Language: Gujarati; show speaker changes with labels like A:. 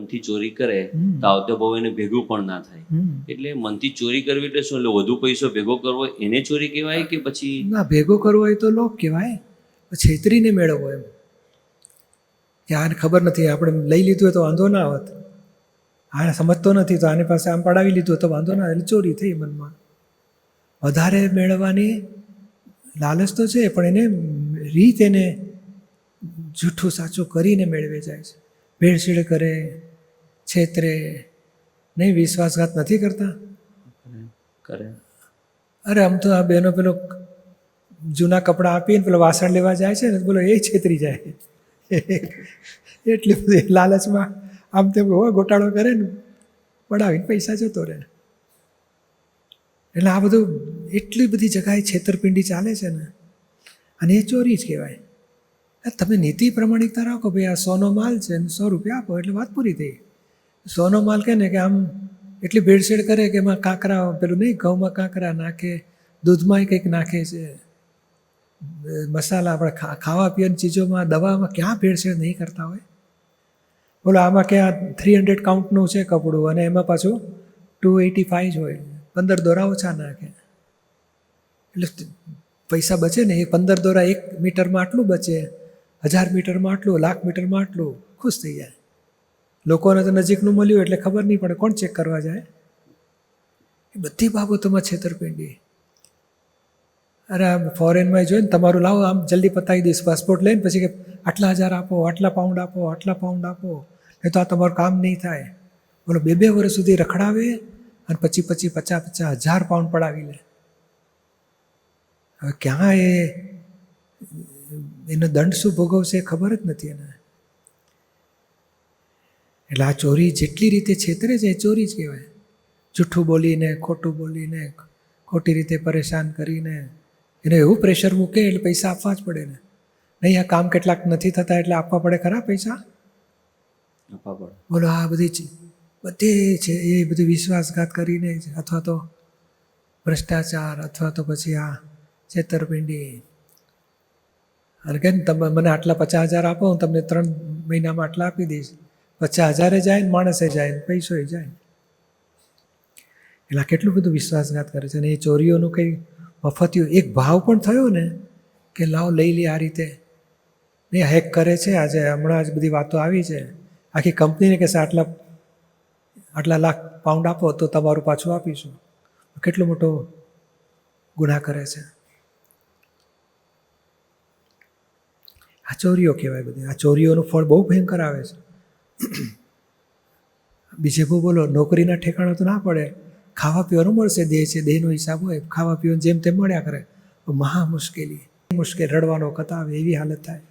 A: મનથી ચોરી કરે તો આવતે બહુ એને ભેગું પણ ના થાય. એટલે મનથી ચોરી કરવી એટલે શું? એટલે વધુ પૈસો ભેગો કરવો એને ચોરી કહેવાય કે પછી?
B: ના, ભેગો કરવો હોય તો લોભ કહેવાય. છેતરીને મેળવવો એમ કે આને ખબર નથી, આપણે લઈ લીધું હોય તો વાંધો ના આવત, આને સમજતો નથી તો આની પાસે આમ પડાવી લીધું તો વાંધો ના, એટલે ચોરી થઈ. મનમાં વધારે મેળવવાની લાલચ તો છે, પણ એને રીત એને જૂઠું સાચું કરીને મેળવે જાય છે. ભેળસેળ કરે, છેતરે નહીં, વિશ્વાસઘાત નથી કરતા.
A: કરે.
B: અરે આમ તો આ બહેનો પેલો જૂના કપડાં આપીને પેલો વાસણ લેવા જાય છે ને, બોલો એ છેતરી જાય. એટલી બધી લાલચમાં આમ તેમ ગોટાળો કરે ને, પડાવીને પૈસા જતો રહે. એટલે આ બધું એટલી બધી જગાએ છેતરપિંડી ચાલે છે ને, અને એ ચોરી જ કહેવાય. તમે નીતિ પ્રમાણિકતા રાખો, ભાઈ આ 100નો માલ છે ને 100 રૂપિયા આપો એટલે વાત પૂરી થઈ. 100નો માલ કહે ને કે આમ એટલી ભેળસેળ કરે કે એમાં કાંકરા, પેલું નહીં ઘઉંમાં કાંકરા નાખે, દૂધમાંય કંઈક નાખે છે, મસાલા, આપણે ખાવા પીવાની ચીજોમાં, દવામાં ક્યાં ભેળસેળ નહીં કરતા હોય. બોલો આમાં ક્યાં 300 કાઉન્ટનું છે કપડું અને એમાં પાછું 285 જ હોય, 15 દોરા ઓછા નાખે. એટલે પૈસા બચે ને, એ 15 દોરા 1 મીટરમાં આટલું બચે, 1000 મીટરમાં આટલું, 1,00,000 મીટરમાં આટલું, ખુશ થઈ જાય. લોકોને તો નજીકનું મળ્યું એટલે ખબર નહીં પડે, કોણ ચેક કરવા જાય? એ બધી બાબતોમાં છેતરપિંડી. અરે આમ ફોરેનમાં જોઈને તમારું લાવો આમ જલ્દી પતાવી દઈશ, પાસપોર્ટ લઈને પછી કે આટલા 1000 આપો, આટલા પાઉન્ડ આપો, આટલા પાઉન્ડ આપો, નહીં તો આ તમારું કામ નહીં થાય. બોલો 2 વર્ષ સુધી રખડાવે અને પછી 50,000 પાઉન્ડ પડાવી લે. હવે ક્યાં એનો દંડ શું ભોગવશે એ ખબર જ નથી એને. એટલે આ ચોરી જેટલી રીતે છેતરે છે એ ચોરી જ કહેવાય. જૂઠું બોલીને, ખોટું બોલીને, ખોટી રીતે પરેશાન કરીને એને એવું પ્રેશર મૂકે એટલે પૈસા આપવા જ પડે ને. નહીં, આ કામ કેટલાક નથી થતા એટલે આપવા પડે ખરા પૈસા?
A: આપવા પડે.
B: બોલો આ બધી છે એ બધી વિશ્વાસઘાત કરીને જ, અથવા તો ભ્રષ્ટાચાર, અથવા તો પછી આ છેતરપિંડી. અને કે તમે મને આટલા 50,000 આપો, હું તમને 3 મહિનામાં આટલા આપી દઈશ. 50,000 જાય ને, માણસે જાય ને, પૈસો જાય. એટલે કેટલું બધું વિશ્વાસઘાત કરે છે. અને એ ચોરીઓનું કંઈ મફતિયું એક ભાવ પણ થયો ને કે લાવ લઈ લે આ રીતે. નહીં, હેક કરે છે. આજે હમણાં જ બધી વાતો આવી છે, આખી કંપનીને કહેશે આટલા લાખ પાઉન્ડ આપો તો તમારું પાછું આપીશું. કેટલો મોટો ગુનાહ કરે છે. આ ચોરીઓ કહેવાય બધી. આ ચોરીઓનું ફળ બહુ ભયંકર આવે છે. બીજે બહુ બોલો, નોકરીના ઠેકાણા તો ના પડે, ખાવા પીવાનું મળશે, દેહ છે, દેહનો હિસાબ હોય, ખાવા પીવાનું જેમ તેમ મળ્યા કરે. મહા મુશ્કેલી, રડવાનો કતાવે એવી હાલત થાય.